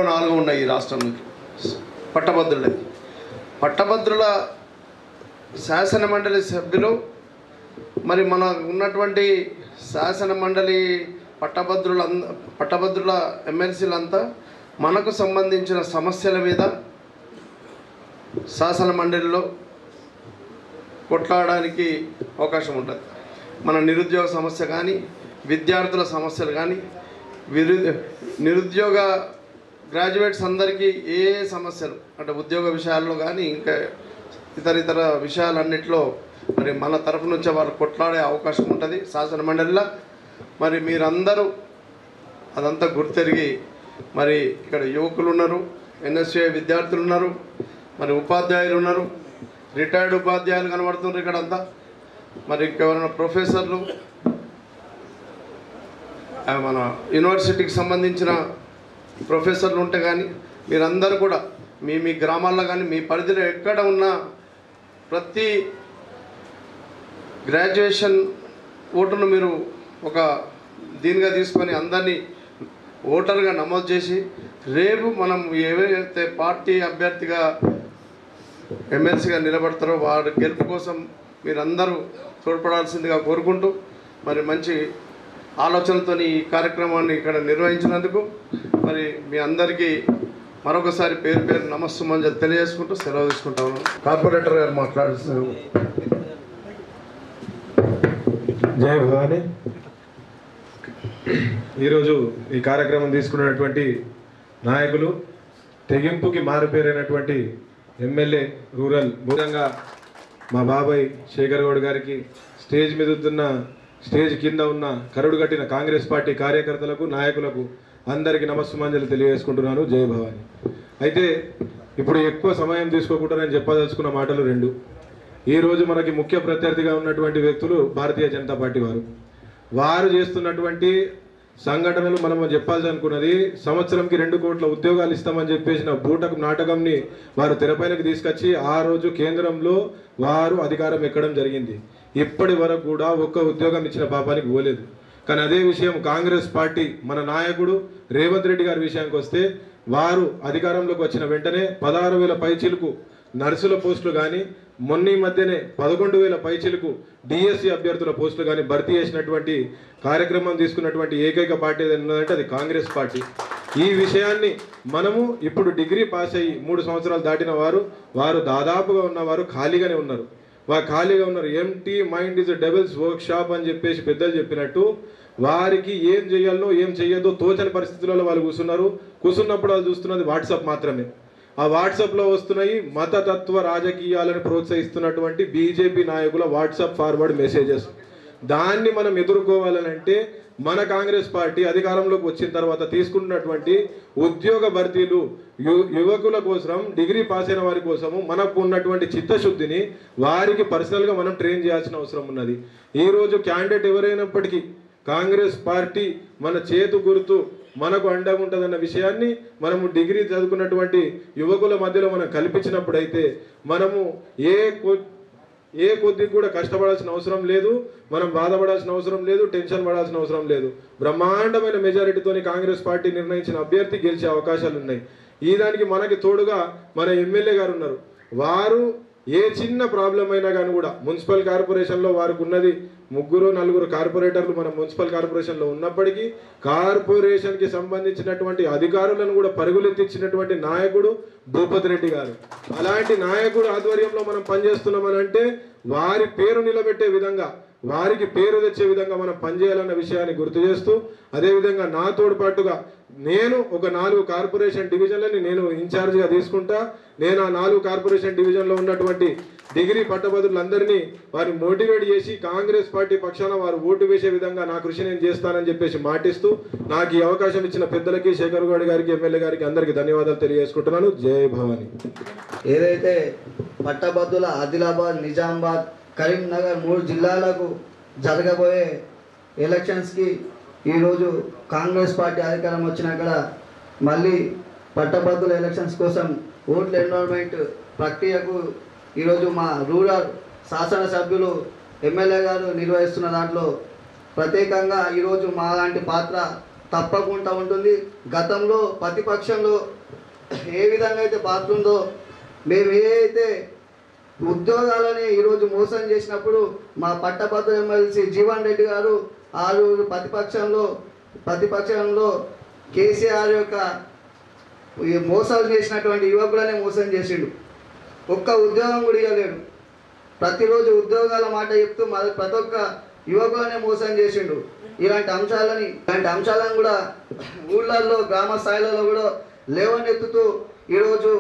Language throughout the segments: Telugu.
4 ఉన్నాయి ఈ రాష్ట్రంలో పట్టభద్రులకి. పట్టభద్రుల శాసన మండలి సభ్యులు మరి మన ఉన్నటువంటి శాసన మండలి పట్టభద్రుల ఎమ్మెల్సీలంతా మనకు సంబంధించిన సమస్యల మీద శాసన మండలిలో కొట్లాడడానికి అవకాశం ఉంటుంది. మన నిరుద్యోగ సమస్య కానీ, విద్యార్థుల సమస్యలు కానీ, నిరుద్యోగ గ్రాడ్యుయేట్స్ అందరికీ ఏ సమస్యలు అంటే ఉద్యోగ విషయాల్లో కానీ ఇంకా ఇతర విషయాలన్నింటిలో మరి మన తరఫు నుంచి వాళ్ళు కొట్లాడే అవకాశం ఉంటుంది శాసన మండలిలో. మరి మీరందరూ అదంతా గుర్తెరిగి మరి ఇక్కడ యువకులు ఉన్నారు, ఎన్ఎస్ఏ విద్యార్థులు ఉన్నారు, మరి ఉపాధ్యాయులు ఉన్నారు, రిటైర్డ్ ఉపాధ్యాయులు కనబడుతున్నారు ఇక్కడంతా. మరి ఇంకెవరైనా ప్రొఫెసర్లు, మన యూనివర్సిటీకి సంబంధించిన ప్రొఫెసర్లు ఉంటే కానీ మీరందరూ కూడా మీ గ్రామాల్లో కానీ మీ పరిధిలో ఎక్కడ ఉన్న ప్రతి గ్రాడ్యుయేషన్ ఓటును మీరు ఒక దీనిగా తీసుకొని అందరినీ ఓటర్గా నమోదు చేసి రేపు మనం ఏవైతే పార్టీ అభ్యర్థిగా ఎమ్మెల్సీగా నిలబడతారో వారి గెలుపు కోసం మీరందరూ తోడ్పడాల్సిందిగా కోరుకుంటూ మరి మంచి ఆలోచనలతో ఈ కార్యక్రమాన్ని ఇక్కడ నిర్వహించినందుకు మరి మీ అందరికీ మరొకసారి పేరు నమస్సుమంజలు తెలియజేసుకుంటూ సెలవు తీసుకుంటాను. కార్పొరేటర్ గారు మాట్లాడుతున్నారు. జై భవాని. ఈరోజు ఈ కార్యక్రమం తీసుకున్నటువంటి నాయకులు, తెగింపుకి మారుపేరైనటువంటి ఎమ్మెల్యే రూరల్ ముఖ్యంగా మా బాబాయ్ శేఖర్ గౌడ్ గారికి, స్టేజ్ మీద స్టేజ్ కింద ఉన్న కరుడు కట్టిన కాంగ్రెస్ పార్టీ కార్యకర్తలకు, నాయకులకు అందరికీ నమస్సుమంజలు తెలియజేసుకుంటున్నాను. జై భవాని. అయితే ఇప్పుడు ఎక్కువ సమయం తీసుకోకుండా నేను చెప్పదలుచుకున్న మాటలు 2. ఈరోజు మనకి ముఖ్య ప్రత్యర్థిగా ఉన్నటువంటి వ్యక్తులు భారతీయ జనతా పార్టీ వారు చేస్తున్నటువంటి సంఘటనలు మనం చెప్పాల్సి అనుకున్నది. సంవత్సరంకి 2 కోట్ల ఉద్యోగాలు ఇస్తామని చెప్పేసిన బూటకు నాటకంని వారు తెరపైనకి తీసుకొచ్చి ఆ రోజు కేంద్రంలో వారు అధికారం ఎక్కడం జరిగింది. ఇప్పటి వరకు కూడా ఒక్క ఉద్యోగం ఇచ్చిన పాపానికి పోలేదు. కానీ అదే విషయం కాంగ్రెస్ పార్టీ మన నాయకుడు రేవంత్ రెడ్డి గారి విషయానికి వస్తే వారు అధికారంలోకి వచ్చిన వెంటనే 16,000 పైచిలుకు నర్సుల పోస్టులు కానీ, మొన్న మధ్యనే 11,000 పైచిలుకు డిఎస్సి అభ్యర్థుల పోస్టులు కానీ భర్తీ చేసినటువంటి కార్యక్రమం తీసుకున్నటువంటి ఏకైక పార్టీ ఏదంటే అది కాంగ్రెస్ పార్టీ. ఈ విషయాన్ని మనము ఇప్పుడు డిగ్రీ పాస్ అయ్యి 3 సంవత్సరాలు దాటిన వారు దాదాపుగా ఉన్నవారు ఖాళీగానే ఉన్నారు. ఖాళీగా ఉన్నారు. Empty mind is devils work shop అని చెప్పేసి పెద్దలు చెప్పినట్టు వారికి ఏం చేయాలో ఏం చేయొద్దో తోచని పరిస్థితులలో వాళ్ళు కూర్చున్నప్పుడు వాళ్ళు చూస్తున్నది వాట్సాప్ మాత్రమే. ఆ వాట్సాప్లో వస్తున్నాయి మతతత్వ రాజకీయాలను ప్రోత్సహిస్తున్నటువంటి బీజేపీ నాయకుల వాట్సాప్ ఫార్వర్డ్ మెసేజెస్. దాన్ని మనం ఎదుర్కోవాలంటే మన కాంగ్రెస్ పార్టీ అధికారంలోకి వచ్చిన తర్వాత తీసుకున్నటువంటి ఉద్యోగ భర్తీలు యువకుల కోసం, డిగ్రీ పాస్ అయిన వారి కోసము మనకు ఉన్నటువంటి చిత్తశుద్ధిని వారికి పర్సనల్గా మనం ట్రైన్ చేయాల్సిన అవసరం ఉన్నది. ఈరోజు క్యాండిడేట్ ఎవరైనప్పటికీ కాంగ్రెస్ పార్టీ మన చేతు గుర్తు మనకు అండగా ఉంటుందన్న విషయాన్ని మనము డిగ్రీ చదువుకున్నటువంటి యువకుల మధ్యలో మనం కల్పించినప్పుడైతే మనము ఏ కొద్దిగా కూడా కష్టపడాల్సిన అవసరం లేదు, మనం బాధపడాల్సిన అవసరం లేదు, టెన్షన్ పడాల్సిన అవసరం లేదు. బ్రహ్మాండమైన మెజారిటీతోని కాంగ్రెస్ పార్టీ నిర్ణయించిన అభ్యర్థి గెలిచే అవకాశాలు ఉన్నాయి. ఈ దానికి మనకి తోడుగా మన ఎమ్మెల్యే గారు ఉన్నారు. వారు ఏ చిన్న ప్రాబ్లం అయినా కానీ కూడా మున్సిపల్ కార్పొరేషన్లో వారికి ఉన్నది 3-4 కార్పొరేటర్లు మన మున్సిపల్ కార్పొరేషన్లో ఉన్నప్పటికీ కార్పొరేషన్కి సంబంధించినటువంటి అధికారులను కూడా పరుగులెత్తించినటువంటి నాయకుడు భూపతి రెడ్డి గారు. అలాంటి నాయకుడు ఆధ్వర్యంలో మనం పనిచేస్తున్నామని అంటే వారి పేరు నిలబెట్టే విధంగా, వారికి పేరు తెచ్చే విధంగా మనం పనిచేయాలన్న విషయాన్ని గుర్తు చేస్తూ, అదేవిధంగా నా తోడ్పాటుగా నేను ఒక 4 కార్పొరేషన్ డివిజన్లని నేను ఇన్ఛార్జ్గా తీసుకుంటా. నేను ఆ 4 కార్పొరేషన్ డివిజన్లో ఉన్నటువంటి డిగ్రీ పట్టభద్రులందరినీ వారిని మోటివేట్ చేసి కాంగ్రెస్ పార్టీ పక్షాన వారు ఓటు వేసే విధంగా నా కృషి నేను చేస్తానని చెప్పేసి మాటిస్తూ నాకు ఈ అవకాశం ఇచ్చిన పెద్దలకి, శేఖర్ గౌడ్ గారికి, ఎమ్మెల్యే గారికి అందరికీ ధన్యవాదాలు తెలియజేసుకుంటున్నాను. జై భవాని. ఏదైతే పట్టభద్రుల ఆదిలాబాద్, నిజామాబాద్, కరీంనగర్ 3 జిల్లాలకు జరగబోయే ఎలక్షన్స్కి ఈరోజు కాంగ్రెస్ పార్టీ అధికారం వచ్చినాక మళ్ళీ పట్టభద్రుల ఎలక్షన్స్ కోసం ఓట్ల ఎన్రోల్మెంట్ ప్రక్రియకు ఈరోజు మా రూరల్ శాసనసభ్యులు ఎమ్మెల్యే గారు నిర్వహిస్తున్న దాంట్లో ప్రత్యేకంగా ఈరోజు మా లాంటి పాత్ర తప్పకుండా ఉంటుంది. గతంలో ప్రతిపక్షంలో ఏ విధంగా అయితే బాగుందో, మేము ఏదైతే ఉద్యోగాలని ఈరోజు మోసం చేసినప్పుడు మా పట్టభద్ర ఎమ్మెల్సీ జీవన్ రెడ్డి గారు ఆ రోజు ప్రతిపక్షంలో కేసీఆర్ యొక్క మోసాలు చేసినటువంటి యువకులనే మోసం చేసిండు. ఒక్క ఉద్యోగం కూడా ఇవ్వలేడు. ప్రతిరోజు ఉద్యోగాల మాట చెప్తూ ప్రతి ఒక్క యువకులనే మోసం చేసిండు. ఇలాంటి అంశాలను కూడా ఊళ్ళల్లో గ్రామ స్థాయిలలో కూడా లేవనెత్తుతూ ఈరోజు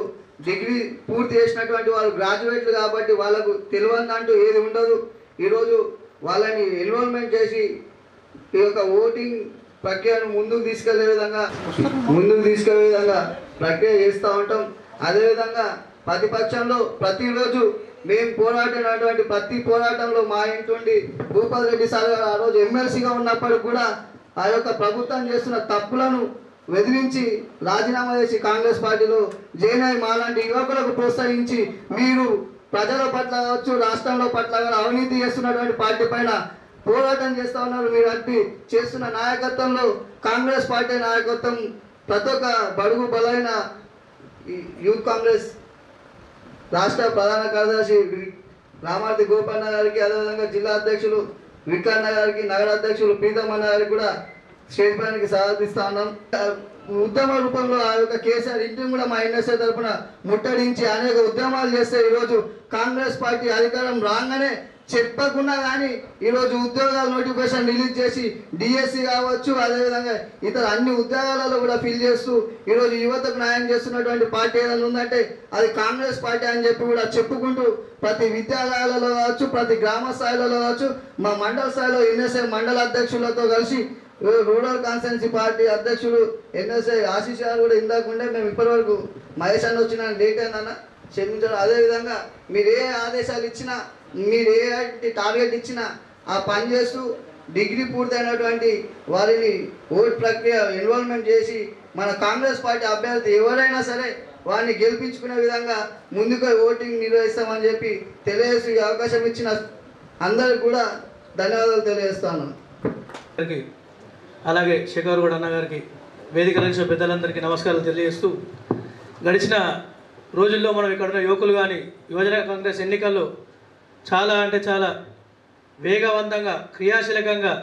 డిగ్రీ పూర్తి చేసినటువంటి వాళ్ళు గ్రాడ్యుయేట్లు కాబట్టి వాళ్ళకు తెలియదంటూ ఏది ఉండదు. ఈరోజు వాళ్ళని ఎన్రోల్మెంట్ చేసి ఈ యొక్క ఓటింగ్ ప్రక్రియను ముందుకు తీసుకెళ్లే విధంగా ప్రక్రియ చేస్తూ ఉంటాం. అదేవిధంగా ప్రతిపక్షంలో ప్రతిరోజు మేము పోరాడినటువంటి ప్రతి పోరాటంలో మా ఇంటి భూపతి రెడ్డి సార్ గారు ఆ రోజు ఎమ్మెల్సీగా ఉన్నప్పటికి కూడా ఆ యొక్క ప్రభుత్వం చేస్తున్న తప్పులను వెదిరించి రాజీనామా చేసి కాంగ్రెస్ పార్టీలో జాయిన్ అయ్యి మాలాంటి యువకులకు ప్రోత్సహించి మీరు ప్రజల పట్ల కావచ్చు, రాష్ట్రంలో పట్ల అవినీతి చేస్తున్నటువంటి పార్టీ పైన పోరాటం చేస్తూ ఉన్నారు. మీరు అట్టి చేస్తున్న నాయకత్వంలో కాంగ్రెస్ పార్టీ నాయకత్వం ప్రతి ఒక్క బడుగు బలైన యూత్ కాంగ్రెస్ రాష్ట్ర ప్రధాన కార్యదర్శి రామార్తి గోపన్న గారికి, అదేవిధంగా జిల్లా అధ్యక్షులు విక్కన్న గారికి, నగర అధ్యక్షులు ప్రీతమన్న గారికి కూడా స్టేజ్ పైనకి స్వాగతిస్తా ఉన్నాం. ఉద్యమ రూపంలో ఆ యొక్క కేసీఆర్ ఇంటిని కూడా మా ఎన్ఎస్ఏ తరఫున ముట్టడించి అనేక ఉద్యమాలు చేస్తే ఈరోజు కాంగ్రెస్ పార్టీ అధికారం రాగానే చెప్పకుండా కానీ ఈరోజు ఉద్యోగాల నోటిఫికేషన్ రిలీజ్ చేసి డిఎస్సి కావచ్చు, అదేవిధంగా ఇతర అన్ని ఉద్యోగాలలో కూడా ఫిల్ చేస్తూ ఈరోజు యువతకు న్యాయం చేస్తున్నటువంటి పార్టీ ఏదైనా ఉందంటే అది కాంగ్రెస్ పార్టీ అని చెప్పి కూడా చెప్పుకుంటూ ప్రతి విద్యాలయాలలో కావచ్చు, ప్రతి గ్రామ స్థాయిలలో కావచ్చు, మా మండల స్థాయిలో ఎన్ఎస్ఏ మండల అధ్యక్షులతో కలిసి రూరల్ కాన్స్టిట్యున్సీ పార్టీ అధ్యక్షుడు ఎన్ఎస్ఐ ఆశీష్ గారు కూడా ఇందాకుండే మేము ఇప్పటివరకు మహేష్ అన్న వచ్చిన లేట్ అయిందన్న క్షమించడం. అదేవిధంగా మీరు ఏ ఆదేశాలు ఇచ్చినా, మీరు ఏ టార్గెట్ ఇచ్చినా ఆ పని చేస్తూ డిగ్రీ పూర్తయినటువంటి వారిని ఓట్ ప్రక్రియ ఎన్రోల్మెంట్ చేసి మన కాంగ్రెస్ పార్టీ అభ్యర్థి ఎవరైనా సరే వారిని గెలిపించుకునే విధంగా ముందుకు ఓటింగ్ నిర్వహిస్తామని చెప్పి తెలియజేస్తూ ఈ అవకాశం ఇచ్చిన అందరికి కూడా ధన్యవాదాలు తెలియజేస్తాను. అలాగే శేఖర్ గౌడ్ అన్న గారికి, వేదిక నుంచి పెద్దలందరికీ నమస్కారాలు తెలియజేస్తూ, గడిచిన రోజుల్లో మనం ఇక్కడ ఉన్న యువకులు కానీ యువజన కాంగ్రెస్ ఎన్నికల్లో చాలా అంటే చాలా వేగవంతంగా క్రియాశీలకంగా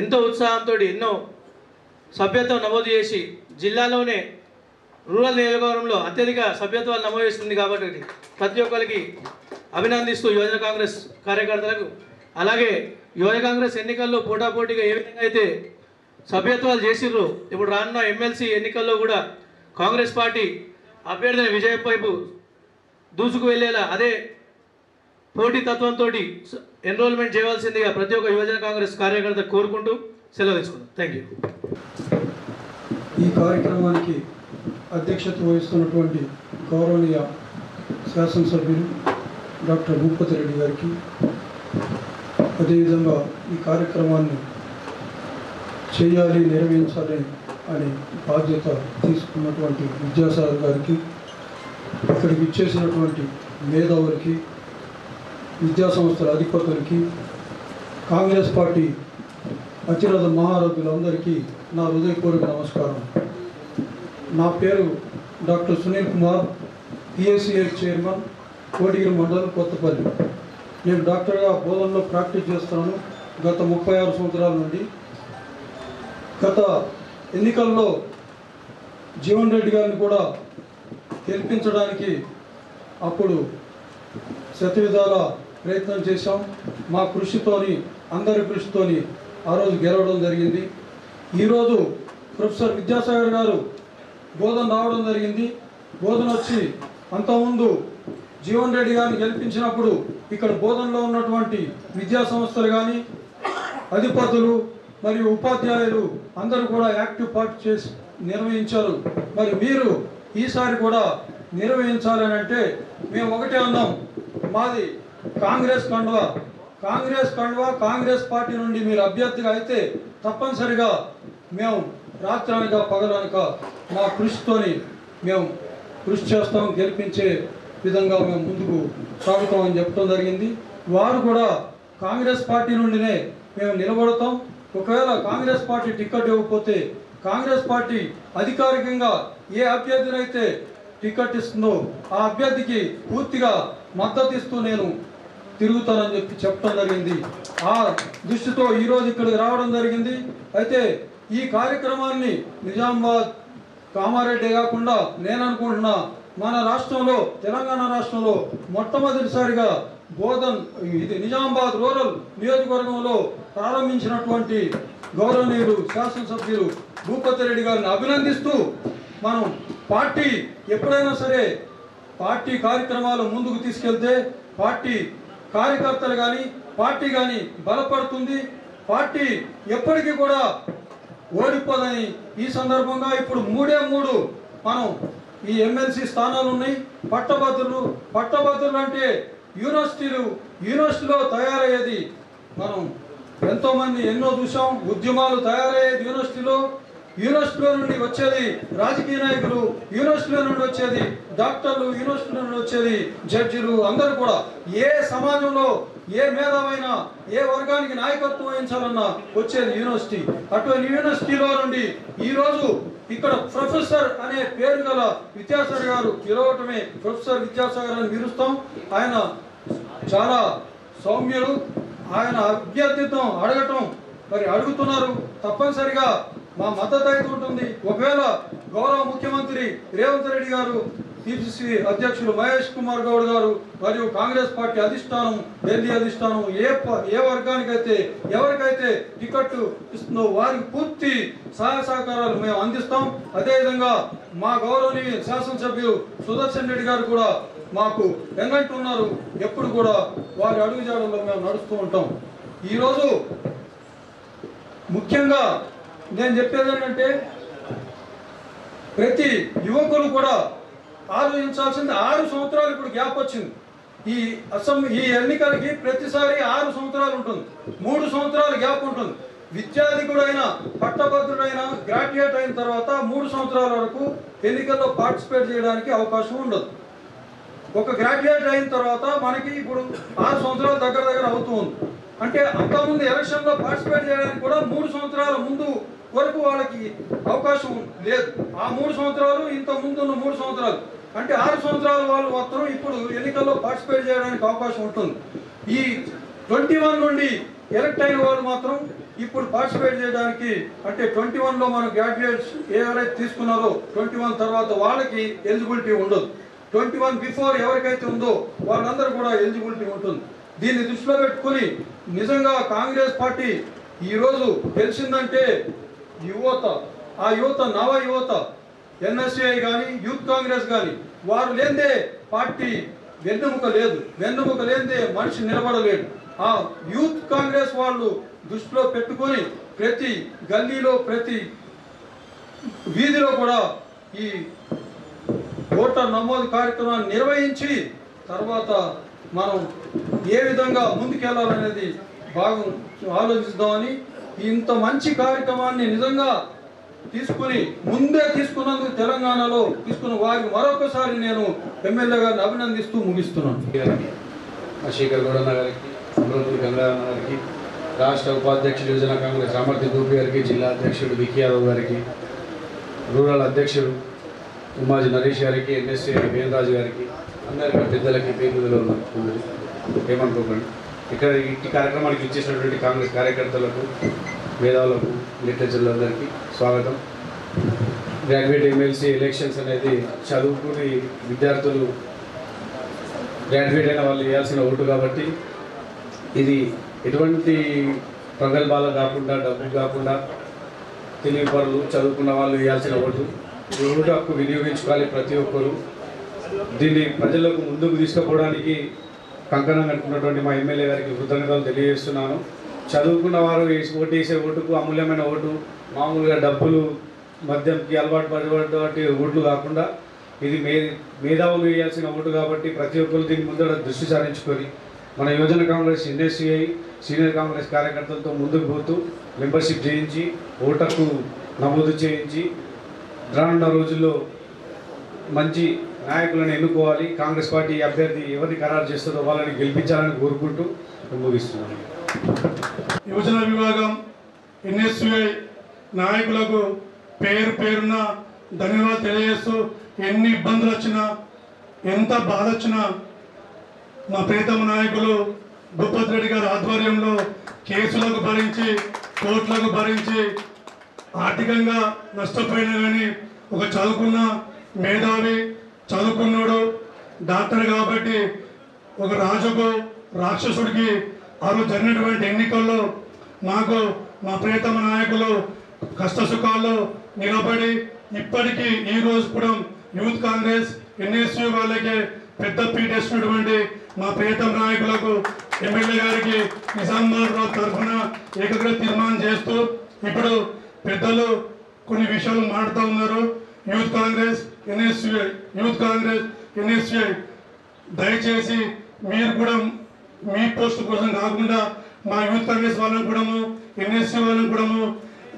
ఎంతో ఉత్సాహంతో ఎన్నో సభ్యత్వం నమోదు చేసి జిల్లాలోనే రూరల్ నియోజకవర్గంలో అత్యధిక సభ్యత్వాలు నమోదు చేస్తుంది. కాబట్టి ప్రతి ఒక్కరికి అభినందిస్తూ యువజన కాంగ్రెస్ కార్యకర్తలకు, అలాగే యువజన కాంగ్రెస్ ఎన్నికల్లో పోటాపోటీగా ఏ విధంగా అయితే సభ్యత్వాలు చేసిర్రు, ఇప్పుడు రానున్న ఎమ్మెల్సీ ఎన్నికల్లో కూడా కాంగ్రెస్ పార్టీ అభ్యర్థిని విజయం వైపు దూసుకు వెళ్ళేలా అదే పోటీ తత్వంతో ఎన్రోల్మెంట్ చేయవలసిందిగా ప్రతి ఒక్క యువజన కాంగ్రెస్ కార్యకర్త కోరుకుంటూ సెలవు తీసుకున్నాం. Thank you. ఈ కార్యక్రమానికి అధ్యక్షత వహిస్తున్నటువంటి గౌరవనీయ శాసనసభ్యులు డాక్టర్ భూపతి రెడ్డి గారికి, అదేవిధంగా ఈ కార్యక్రమాన్ని చేయాలి, నిర్వహించాలి అనే బాధ్యత తీసుకున్నటువంటి విద్యాసాగర్ గారికి, ఇక్కడికి ఇచ్చేసినటువంటి మేధావులకి, విద్యా సంస్థల అధిపతులకి, కాంగ్రెస్ పార్టీ అతిరథ మహారథులందరికీ నా హృదయపూర్వక నమస్కారం. నా పేరు doctor Sunil Kumar, PSCI chairman, Kotigiri మండలం, కొత్తపల్లి. నేను డాక్టర్గా బోధనలో ప్రాక్టీస్ చేస్తున్నాను గత 36 సంవత్సరాల నుండి. గత ఎన్నికల్లో జీవన్ రెడ్డి గారిని కూడా గెలిపించడానికి అప్పుడు శతవిధాల ప్రయత్నం చేశాం. మా కృషితోని, అందరి కృషితోని ఆ రోజు గెలవడం జరిగింది. ఈరోజు ప్రొఫెసర్ విద్యాసాగర్ గారు బోధన రావడం జరిగింది. బోధన వచ్చి అంతకుముందు జీవన్ రెడ్డి గారిని గెలిపించినప్పుడు ఇక్కడ బోధనలో ఉన్నటువంటి విద్యా సంస్థలు కానీ, అధిపతులు మరియు ఉపాధ్యాయులు అందరూ కూడా యాక్టివ్ పార్ట్ చేసి నిర్వహించారు. మరి మీరు ఈసారి కూడా నిర్వహించాలని అంటే మేము ఒకటే అన్నాం, మాది కాంగ్రెస్ కండువా, కాంగ్రెస్ పార్టీ నుండి మీరు అభ్యర్థిగా అయితే తప్పనిసరిగా మేము రాత్రనక పగలనక మా కృషితోని మేము కృషి చేస్తాం, గెలిపించే విధంగా మేము ముందుకు సాగుతామని చెప్పడం జరిగింది. వారు కూడా కాంగ్రెస్ పార్టీ నుండినే మేము నిలబడతాం, ఒకవేళ కాంగ్రెస్ పార్టీ టికెట్ ఇవ్వకపోతే కాంగ్రెస్ పార్టీ అధికారికంగా ఏ అభ్యర్థినైతే టికెట్ ఇస్తుందో ఆ అభ్యర్థికి పూర్తిగా మద్దతు ఇస్తూ నేను తిరుగుతానని చెప్పడం జరిగింది. ఆ దృష్టితో ఈరోజు ఇక్కడికి రావడం జరిగింది. అయితే ఈ కార్యక్రమాన్ని నిజామాబాద్ కామారెడ్డి కాకుండా నేను అనుకుంటున్నా మన రాష్ట్రంలో తెలంగాణ రాష్ట్రంలో మొట్టమొదటిసారిగా బోధన్ ఇది నిజామాబాద్ రూరల్ నియోజకవర్గంలో ప్రారంభించినటువంటి గౌరవనీయులు శాసనసభ్యులు భూపతి రెడ్డి గారిని అభినందిస్తూ మనం పార్టీ ఎప్పుడైనా సరే పార్టీ కార్యక్రమాలు ముందుకు తీసుకెళ్తే పార్టీ కార్యకర్తలు కానీ పార్టీ కానీ బలపడుతుంది. పార్టీ ఎప్పటికీ కూడా ఓడిపోదని ఈ సందర్భంగా ఇప్పుడు 3 మనం ఈ ఎమ్మెల్సీ స్థానాలు ఉన్నాయి. పట్టభద్రులు అంటే యూనివర్సిటీలో తయారయ్యేది మనం ఎంతోమంది ఎన్నో చూసాం. ఉద్యమాలు తయారయ్యేది యూనివర్సిటీలో నుండి వచ్చేది రాజకీయ నాయకులు, యూనివర్సిటీలో నుండి వచ్చేది డాక్టర్లు, యూనివర్సిటీలో నుండి వచ్చేది జడ్జిలు. అందరూ కూడా ఏ సమాజంలో ఏ మేధావైనా ఏ వర్గానికి నాయకత్వం వహించాలన్నా వచ్చేది యూనివర్సిటీ. అటువంటి యూనివర్సిటీలో నుండి ఈరోజు ఇక్కడ ప్రొఫెసర్ అనే పేరు గల విద్యాసాగర్ గారు పిలవటమే ప్రొఫెసర్ విద్యాసాగర్ అని పిలుస్తాం. ఆయన చాలా సౌమ్యుడు. ఆయన అభ్యర్థిత్వం అడగటం మరి అడుగుతున్నారు. తప్పనిసరిగా మా మద్దతు అయితే ఉంటుంది. ఒకవేళ గౌరవ ముఖ్యమంత్రి రేవంత్ రెడ్డి గారు, పిసిసి అధ్యక్షులు మహేష్ కుమార్ గౌడ్ గారు మరియు కాంగ్రెస్ పార్టీ అధిష్టానం, ఢిల్లీ అధిష్టానం ఏ వర్గానికైతే ఎవరికైతే టికెట్ ఇస్తుందో వారికి పూర్తి సహాయ సహకారాలు మేము అందిస్తాం. అదేవిధంగా మా గౌరవనీయ శాసనసభ్యులు సుదర్శన్ రెడ్డి గారు కూడా మాకు వెంగంటి ఉన్నారు. ఎప్పుడు కూడా వారి అడుగుజాడల్లో మేము నడుస్తూ ఉంటాం. ఈరోజు ముఖ్యంగా నేను చెప్పేది ఏంటంటే ప్రతి యువకులు కూడా ఆలోచించాల్సింది 6 సంవత్సరాలు ఇప్పుడు గ్యాప్ వచ్చింది. ఈ ఎన్నికలకి ప్రతిసారి 6 సంవత్సరాలు ఉంటుంది, 3 సంవత్సరాలు గ్యాప్ ఉంటుంది. విద్యాధికుడైన పట్టభద్రుడైన గ్రాడ్యుయేట్ అయిన తర్వాత 3 సంవత్సరాల వరకు ఎన్నికల్లో పార్టిసిపేట్ చేయడానికి అవకాశం ఉండదు. ఒక గ్రాడ్యుయేట్ అయిన తర్వాత మనకి ఇప్పుడు 6 సంవత్సరాలు దగ్గర అవుతూ ఉంది. అంటే అంతకుముందు ఎలక్షన్లో పార్టిసిపేట్ చేయడానికి కూడా 3 సంవత్సరాల ముందు వరకు వాళ్ళకి అవకాశం లేదు. ఆ 3 సంవత్సరాలు ఇంత ముందున్న 3 సంవత్సరాలు అంటే 6 సంవత్సరాల వాళ్ళు మాత్రం ఇప్పుడు ఎన్నికల్లో పార్టిసిపేట్ చేయడానికి అవకాశం ఉంటుంది. ఈ 21 నుండి ఎలక్ట్ అయిన వాళ్ళు మాత్రం ఇప్పుడు పార్టిసిపేట్ చేయడానికి అంటే 21లో మన గ్రాడ్యుయేట్స్ ఎవరైతే తీసుకున్నారో 21 తర్వాత వాళ్ళకి ఎలిజిబిలిటీ ఉండదు. 21 బిఫోర్ ఎవరికైతే ఉందో వాళ్ళందరూ కూడా ఎలిజిబిలిటీ ఉంటుంది. దీన్ని దృష్టిలో పెట్టుకుని నిజంగా కాంగ్రెస్ పార్టీ ఈరోజు గెలిచిందంటే ఆ యువత నవ యువత ఎన్ఎస్ఏ కానీ యూత్ కాంగ్రెస్ కానీ వారు లేదే పార్టీ వెన్నెముక లేదు. వెన్నెముక లేదే మనిషి నిలబడలేడు. ఆ యూత్ కాంగ్రెస్ వాళ్ళు దృష్టిలో పెట్టుకొని ప్రతి గల్లీలో ప్రతి వీధిలో కూడా ఈ ఓటర్ నమోదు కార్యక్రమాన్ని నిర్వహించి తర్వాత మనం ఏ విధంగా ముందుకెళ్లాలనేది బాగా ఆలోచిద్దామని ఇంత మంచి కార్యక్రమాన్ని నిజంగా ముందే తీసుకున్నందుకు తెలంగాణలో తీసుకున్న వారికి మరొకసారి నేను ఎమ్మెల్యే గారిని అభినందిస్తూ ముగిస్తున్నాను. శేఖర్ గౌడ్ అన్న గారికి, అమరావతి గంగా అన్న గారికి, రాష్ట్ర ఉపాధ్యక్షులు యువజన కాంగ్రెస్ రామర్తి గోపి గారికి, జిల్లా అధ్యక్షుడు వికి యాదవ్ గారికి, రూరల్ అధ్యక్షుడు ఉమాజీ నరేష్ గారికి, ఎన్ఎస్ఏ వేణరాజు గారికి, అందరికీ పెద్దలకి పేరులో ఉన్న ఏమనుకోకండి. ఇక్కడ ఈ కార్యక్రమానికి ఇచ్చేసినటువంటి కాంగ్రెస్ కార్యకర్తలకు, మేధావులకు, లిటరేచర్లందరికీ స్వాగతం. గ్రాడ్యుయేట్ ఎమ్మెల్సీ ఎలక్షన్స్ అనేది చదువుకుని విద్యార్థులు గ్రాడ్యుయేట్ అయిన వాళ్ళు వేయాల్సిన ఓటు కాబట్టి ఇది ఎటువంటి ప్రగల్భాలు కాకుండా డబ్బు కాకుండా తెలివి పరులు చదువుకున్న వాళ్ళు వేయాల్సిన ఓటు. ఈ ఓటు హక్కు వినియోగించుకోవాలి ప్రతి ఒక్కరు. దీన్ని ప్రజలకు ముందుకు తీసుకుపోవడానికి కంకణం కట్టుకున్నటువంటి మా ఎమ్మెల్యే గారికి కృతజ్ఞతలు తెలియజేస్తున్నాను. చదువుకున్న వారు ఓటు వేసే ఓటుకు అమూల్యమైన ఓటు, మామూలుగా డబ్బులు మద్యంకి అలవాటు పడేటువంటి ఓట్లు కాకుండా ఇది మేధావులు వేయాల్సిన ఓటు కాబట్టి ప్రతి ఒక్కరు దీని ముందర దృష్టి సారించుకొని మన యువజన కాంగ్రెస్ ఎన్ఎస్సీఐ సీనియర్ కాంగ్రెస్ కార్యకర్తలతో ముందుకు పోతూ మెంబర్షిప్ చేయించి ఓటర్కు నమోదు చేయించి రానున్న రోజుల్లో మంచి నాయకులను ఎన్నుకోవాలి. కాంగ్రెస్ పార్టీ అభ్యర్థి ఎవరిని ఖరారు చేస్తుందో వాళ్ళని గెలిపించాలని కోరుకుంటూ ముగిస్తున్నాను. యువజన విభాగం ఎన్ఎస్యుఐ నాయకులకు పేరు పేరున ధన్యవాదాలు తెలియజేస్తూ ఎన్ని ఇబ్బందులు వచ్చినా ఎంత బాధ వచ్చినా మా ప్రీతమ నాయకులు భూపతి రెడ్డి గారి ఆధ్వర్యంలో కేసులకు భరించి కోర్టులకు భరించి ఆర్థికంగా నష్టపోయినా కానీ ఒక చదువుకున్న మేధావి చదువుకున్నాడు డాక్టర్ కాబట్టి ఒక రాజుకు రాక్షసుడికి ఆ రోజు జరిగినటువంటి ఎన్నికల్లో మాకు మా ప్రియతమ నాయకులు కష్ట సుఖాల్లో నిలబడి ఇప్పటికీ ఈ రోజు కూడా యూత్ కాంగ్రెస్ ఎన్ఎస్యు వాళ్ళకి పెద్ద పీట వేసినటువంటి మా ప్రియతమ నాయకులకు ఎమ్మెల్యే గారికి నిజామాబాద్ రావు తరఫున ఏకగ్ర తీర్మానం చేస్తూ ఇప్పుడు పెద్దలు కొన్ని విషయాలు మాట్లాడుతూ ఉన్నారు. యూత్ కాంగ్రెస్ ఎన్ఎస్యుఐ దయచేసి మీరు కూడా మీ పోస్ట్ కోసం కాకుండా మా యూత్ కాంగ్రెస్ వాళ్ళని కూడా ఎన్ఎస్యు వాళ్ళని కూడా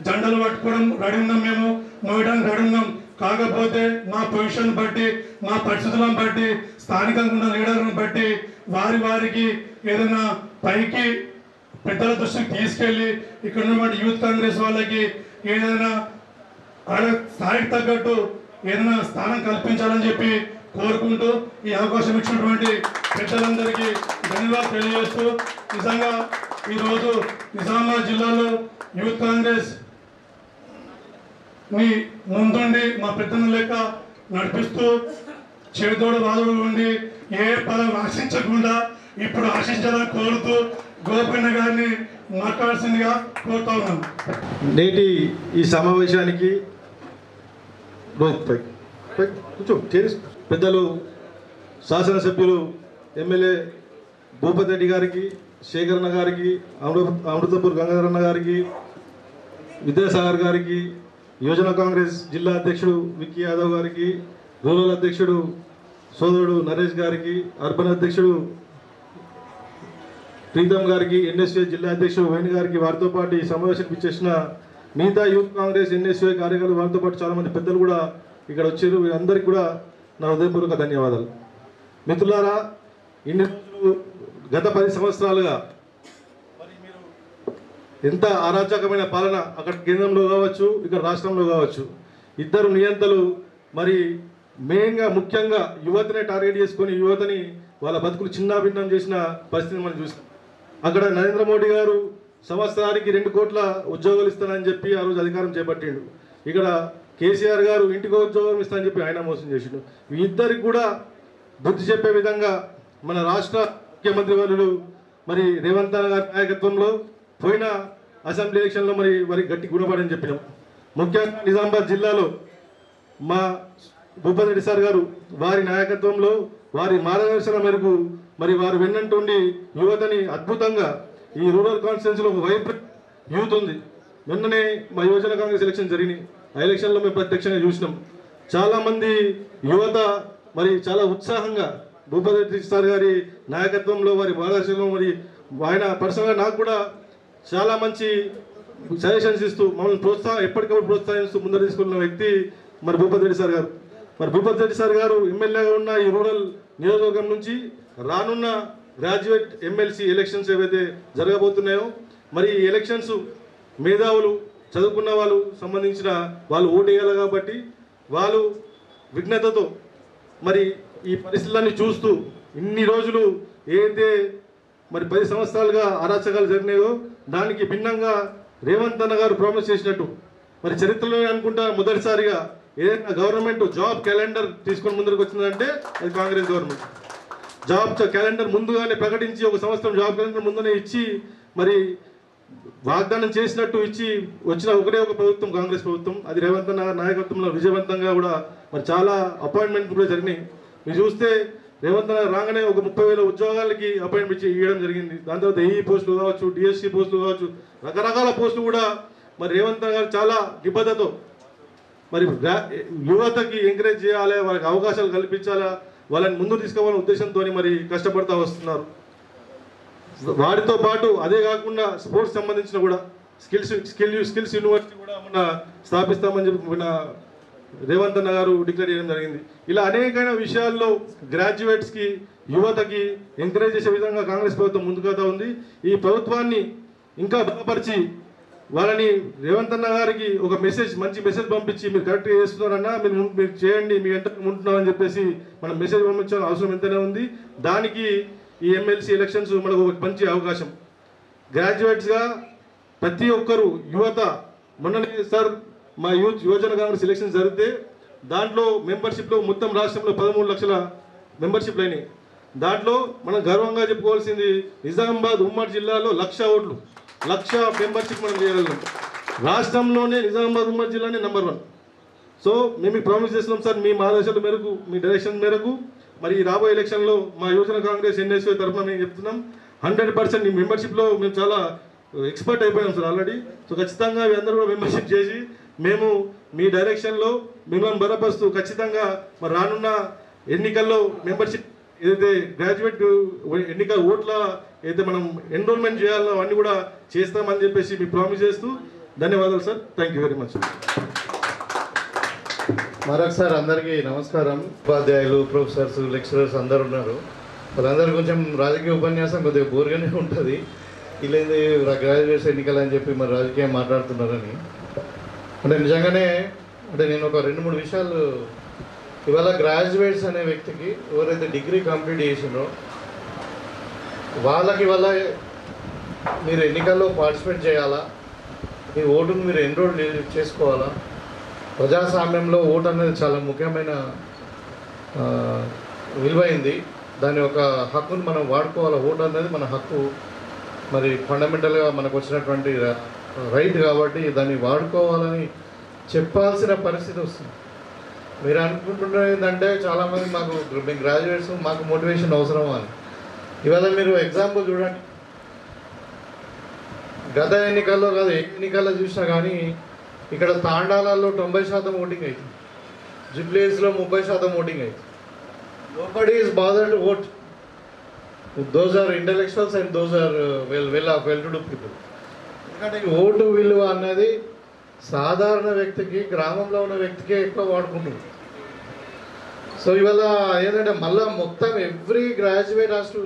జెండాలు పట్టుకోవడం రెడీ ఉన్నాం, మేము మోయడానికి రెడీ ఉన్నాం. కాకపోతే మా పొజిషన్ బట్టి మా పరిస్థితులను బట్టి స్థానికంగా ఉన్న లీడర్లను బట్టి వారికి ఏదైనా పైకి పెద్దల దృష్టికి తీసుకెళ్ళి ఇక్కడ ఉన్నటువంటి యూత్ కాంగ్రెస్ వాళ్ళకి ఏదైనా స్థాయికి తగ్గట్టు ఏదైనా స్థానం కల్పించాలని చెప్పి కోరుకుంటూ ఈ అవకాశం ఇచ్చినటువంటి పెద్దలందరికీ ధన్యవాదాలు తెలియజేస్తూ నిజంగా ఈరోజు నిజామాబాద్ జిల్లాలో యూత్ కాంగ్రెస్ ని ముందుండి మా పెద్దల లెక్క నడిపిస్తూ చేదోడు వాదోడు ఉండి ఏ పదం ఆశించకుండా ఇప్పుడు ఆశించాలని కోరుతూ గోపన్న గారిని మాట్లాడాల్సిందిగా కోరుతా ఉన్నాను. నేటి ఈ సమావేశానికి పెద్దలు శాసనసభ్యులు ఎమ్మెల్యే భూపతి రెడ్డి గారికి, శేఖరన్న గారికి, అమృతపూర్ గంగాధరన్న గారికి, విద్యాసాగర్ గారికి, యువజన కాంగ్రెస్ జిల్లా అధ్యక్షుడు విక్కీ యాదవ్ గారికి, రూరల్ అధ్యక్షుడు సోదరుడు నరేష్ గారికి, అర్బన్ అధ్యక్షుడు ప్రీతం గారికి, ఎన్ఎస్యుఐ జిల్లా అధ్యక్షుడు వేణు గారికి, వారితో పాటు ఈ సమావేశానికి ఇచ్చేసిన మిగతా యూత్ కాంగ్రెస్ ఎన్ఎస్యుఐ కార్యకర్తలు వారితో పాటు చాలామంది పెద్దలు కూడా ఇక్కడ వచ్చారు. వీరందరికీ కూడా నా హృదయపూర్వక ధన్యవాదాలు. మిత్రులారా, ఇన్ని రోజులు గత 10 సంవత్సరాలుగా మరి మీరు ఎంత అరాచకమైన పాలన అక్కడ కేంద్రంలో కావచ్చు, ఇక్కడ రాష్ట్రంలో కావచ్చు, ఇద్దరు నియంతలు మరి మెయిన్గా ముఖ్యంగా యువతనే టార్గెట్ చేసుకొని యువతని వాళ్ళ బతుకులు చిన్నాభిన్నం చేసిన పరిస్థితిని మనం చూస్తాం. అక్కడ నరేంద్ర మోడీ గారు సంవత్సరానికి 2 కోట్ల ఉద్యోగాలు ఇస్తానని చెప్పి ఆ రోజు అధికారం చేపట్టిండు. ఇక్కడ కేసీఆర్ గారు ఇంటికి ఉద్యోగం ఇస్తానని చెప్పి ఆయన మోసం చేసిండు. ఈ ఇద్దరికి కూడా బుద్ధి చెప్పే విధంగా మన రాష్ట్ర ముఖ్యమంత్రి వర్యులు మరి రేవంత్ గారి నాయకత్వంలో పోయిన అసెంబ్లీ ఎలక్షన్లో మరి వారికి గట్టి గుణపడని చెప్పినాం. ముఖ్యంగా నిజామాబాద్ జిల్లాలో మా భూపతి రెడ్డి సార్ గారు వారి నాయకత్వంలో వారి మార్గదర్శనం మేరకు మరి వారు వెన్నంటుండి యువతని అద్భుతంగా ఈ రూరల్ కాన్స్టిట్యున్సీలో ఒక వైబ్రెంట్ యూత్ ఉంది. వెంటనే మా యువజన కాంగ్రెస్ ఎలక్షన్ జరిగినాయి. ఆ ఎలక్షన్లో మేము ప్రత్యక్షంగా చూసినాం. చాలామంది యువత మరి చాలా ఉత్సాహంగా భూపతి రెడ్డి సార్ గారి నాయకత్వంలో వారి మార్గదర్శనం మరి ఆయన పర్సనల్గా నాకు కూడా చాలా మంచి సజెషన్స్ ఇస్తూ మమ్మల్ని ఎప్పటికప్పుడు ప్రోత్సహిస్తూ ముందర తీసుకున్న వ్యక్తి మరి భూపతి రెడ్డి సార్ గారు. మరి భూపతి రెడ్డి సార్ గారు ఎమ్మెల్యేగా ఉన్న ఈ రూరల్ నియోజకవర్గం నుంచి రానున్న గ్రాడ్యుయేట్ ఎమ్మెల్సీ ఎలక్షన్స్ ఏవైతే జరగబోతున్నాయో మరి ఈ ఎలక్షన్స్ మేధావులు చదువుకున్న వాళ్ళు సంబంధించిన వాళ్ళు ఓటు వేయాలి కాబట్టి వాళ్ళు విఘ్నతతో మరి ఈ పరిస్థితులన్నీ చూస్తూ ఇన్ని రోజులు ఏదైతే మరి 10 సంవత్సరాలుగా అరాచకాలు జరిగినాయో దానికి భిన్నంగా రేవంత్ అన్న గారు ప్రామిస్ చేసినట్టు మరి చరిత్రలోనే అనుకుంటా మొదటిసారిగా ఏదైనా గవర్నమెంట్ జాబ్ క్యాలెండర్ తీసుకొని ముందుకు వచ్చిందంటే అది కాంగ్రెస్ గవర్నమెంట్. జాబ్ క్యాలెండర్ ముందుగానే ప్రకటించి 1 సంవత్సరం జాబ్ క్యాలెండర్ ముందునే ఇచ్చి మరి వాగ్దానం చేసినట్టు ఇచ్చి వచ్చిన ఒకటే ఒక ప్రభుత్వం కాంగ్రెస్ ప్రభుత్వం. అది రేవంత్ అన్న నాయకత్వంలో విజయవంతంగా కూడా మరి చాలా అపాయింట్మెంట్ కూడా జరిగినాయి. మీరు చూస్తే రేవంత్ అన్న రాగానే ఒక 30,000 ఉద్యోగాలకి అపాయింట్మెంట్ ఇవ్వడం జరిగింది. దాని తర్వాత ఏఈ పోస్టులు కావచ్చు, డిఎస్సి పోస్టులు కావచ్చు, రకరకాల పోస్టులు కూడా మరి రేవంత్ అన్న గారు చాలా నిబద్ధతో మరి యువతకి ఎంకరేజ్ చేయాలి, వాళ్ళకి అవకాశాలు కల్పించాలా, వాళ్ళని ముందు తీసుకోవాలనే ఉద్దేశంతో మరి కష్టపడుతూ వస్తున్నారు. వాటితో పాటు అదే కాకుండా స్పోర్ట్స్ సంబంధించిన కూడా స్కిల్స్ యూనివర్సిటీ కూడా మన స్థాపిస్తామని చెప్పి మన రేవంత్ అన్న గారు డిక్లేర్ చేయడం జరిగింది. ఇలా అనేకమైన విషయాల్లో గ్రాడ్యుయేట్స్కి యువతకి ఎంకరేజ్ చేసే విధంగా కాంగ్రెస్ ప్రభుత్వం ముందుకు ఉంది. ఈ ప్రభుత్వాన్ని ఇంకా బలపరిచి వాళ్ళని రేవంత్ అన్న గారికి ఒక మంచి మెసేజ్ పంపించి మీరు కరెక్ట్గా చేస్తున్నారన్నా, మీరు చేయండి, మీ వెంట ఉంటున్నామని చెప్పేసి మనం మెసేజ్ పంపించాల్సిన అవసరం ఎంతనే ఉంది. దానికి ఈ ఎమ్మెల్సీ ఎలక్షన్స్ మనకు ఒక మంచి అవకాశం. గ్రాడ్యుయేట్స్గా ప్రతి ఒక్కరు యువత, మొన్ననే సార్ మా యువజన కాంగ్రెస్ ఎలక్షన్స్ జరిగితే దాంట్లో మెంబర్షిప్లో మొత్తం రాష్ట్రంలో 13 లక్షల మెంబర్షిప్లు అయినాయి. దాంట్లో మనం గర్వంగా చెప్పుకోవాల్సింది నిజామాబాద్ ఉమ్మడి జిల్లాలో 1,00,000 ఓట్లు, 1,00,000 మెంబర్షిప్ మనం చేయగలిగాం. రాష్ట్రంలోనే నిజామాబాద్ ఉమ్మడి జిల్లానే నెంబర్ 1. సో మేము ప్రామిస్ చేస్తున్నాం సార్, మీ ఆదేశాల మేరకు, మీ డైరెక్షన్ మేరకు మరి రాబోయే ఎలక్షన్లో మా యువజన కాంగ్రెస్ ఎన్ఎస్యూ తరఫున మేము చెప్తున్నాం 100% ఈ మెంబర్షిప్లో మేము చాలా ఎక్స్పర్ట్ అయిపోయాం సార్ ఆల్రెడీ. సో ఖచ్చితంగా అవి అందరూ కూడా మెంబర్షిప్ చేసి మేము మీ డైరెక్షన్లో మిమ్మల్ని బలపరుస్తూ ఖచ్చితంగా మరి రానున్న ఎన్నికల్లో మెంబర్షిప్ ఏదైతే గ్రాడ్యుయేట్ ఎన్నికల ఓట్ల ఏదైతే మనం ఎన్రోల్మెంట్ చేయాలో అవన్నీ కూడా చేస్తామని చెప్పేసి మీకు ప్రామిస్ చేస్తూ ధన్యవాదాలు sir. Thank you very much. మరొకసారి అందరికీ నమస్కారం. ఉపాధ్యాయులు, ప్రొఫెసర్స్, లెక్చరర్స్ అందరు ఉన్నారు. వాళ్ళందరూ కొంచెం రాజకీయ ఉపన్యాసం కొద్దిగా బోర్గానే ఉంటుంది. ఇల్లేంది గ్రాడ్యుయేట్స్ ఎన్నికలు అని చెప్పి మరి రాజకీయం మాట్లాడుతున్నారని. అంటే నిజంగానే అంటే నేను ఒక 2-3 విషయాలు ఇవాళ గ్రాడ్యుయేట్స్ అనే వ్యక్తికి ఎవరైతే డిగ్రీ కంప్లీట్ చేసినారో వాళ్ళకి వల్ల మీరు ఎన్నికల్లో పార్టిసిపేట్ చేయాలా, మీ ఓటును మీరు ఎన్రోల్ చేసుకోవాలా. ప్రజాస్వామ్యంలో ఓటు అనేది చాలా ముఖ్యమైన విలువైంది. దాని ఒక హక్కును మనం వాడుకోవాలి. ఓటు అనేది మన హక్కు, మరి ఫండమెంటల్గా మనకు వచ్చినటువంటి రైట్ కాబట్టి దాన్ని వాడుకోవాలని చెప్పాల్సిన పరిస్థితి వస్తుంది. మీరు అనుకుంటున్నారు ఏంటంటే చాలామంది మేము గ్రాడ్యుయేట్స్ మాకు మోటివేషన్ అవసరం అని. ఇవాళ మీరు ఎగ్జాంపుల్ చూడండి, గత ఎన్నికల్లో కాదు ఏ ఎన్నికల్లో చూసినా కానీ ఇక్కడ తాండాలలో 90% ఓటింగ్ అవుతుంది, జుబ్లీస్లో 30% ఓటింగ్ అవుతుంది. Nobody is bothered to vote. Those are intellectuals and those are well to do people. ఎందుకంటే ఓటు విలువ అన్నది సాధారణ వ్యక్తికి, గ్రామంలో ఉన్న వ్యక్తికే ఎక్కువ వాడుకుంటుంది. సో ఇవాళ ఏంటంటే మళ్ళీ మొత్తం every graduate has to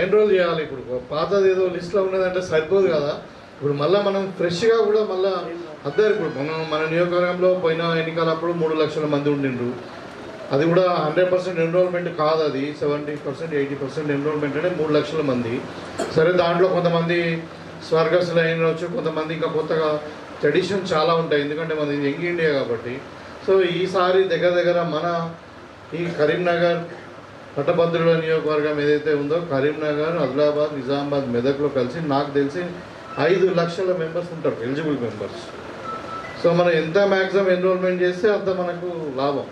enrol చేయాలి. ఇప్పుడు పాతది ఏదో లిస్ట్లో ఉన్నదంటే సరిపోదు కదా. ఇప్పుడు మళ్ళీ మనం ఫ్రెష్గా కూడా మళ్ళీ అద్దరు. ఇప్పుడు మన నియోజకవర్గంలో పోయిన ఎన్నికలప్పుడు 3 లక్షల మంది ఉండిండ్రు. అది కూడా 100% ఎన్రోల్మెంట్ కాదు, అది 70%, 80% ఎన్రోల్మెంట్ అంటే 3 లక్షల మంది. సరే, దాంట్లో కొంతమంది స్వర్గస్థులు అయినవచ్చు, కొంతమంది ఇంకా కొత్తగా ట్రెడిషన్ చాలా ఉంటాయి, ఎందుకంటే మనది యంగ్ ఇండియా కాబట్టి. సో ఈసారి దగ్గర మన ఈ కరీంనగర్ పట్టభద్రుల నియోజకవర్గం ఏదైతే ఉందో, కరీంనగర్, ఆదిలాబాద్, నిజామాబాద్, మెదక్లో కలిసి నాకు తెలిసి 5 లక్షల మెంబర్స్ ఉంటారు, ఎలిజిబుల్ మెంబర్స్. సో మనం ఎంత మ్యాక్సిమం ఎన్రోల్మెంట్ చేస్తే అంత మనకు లాభం.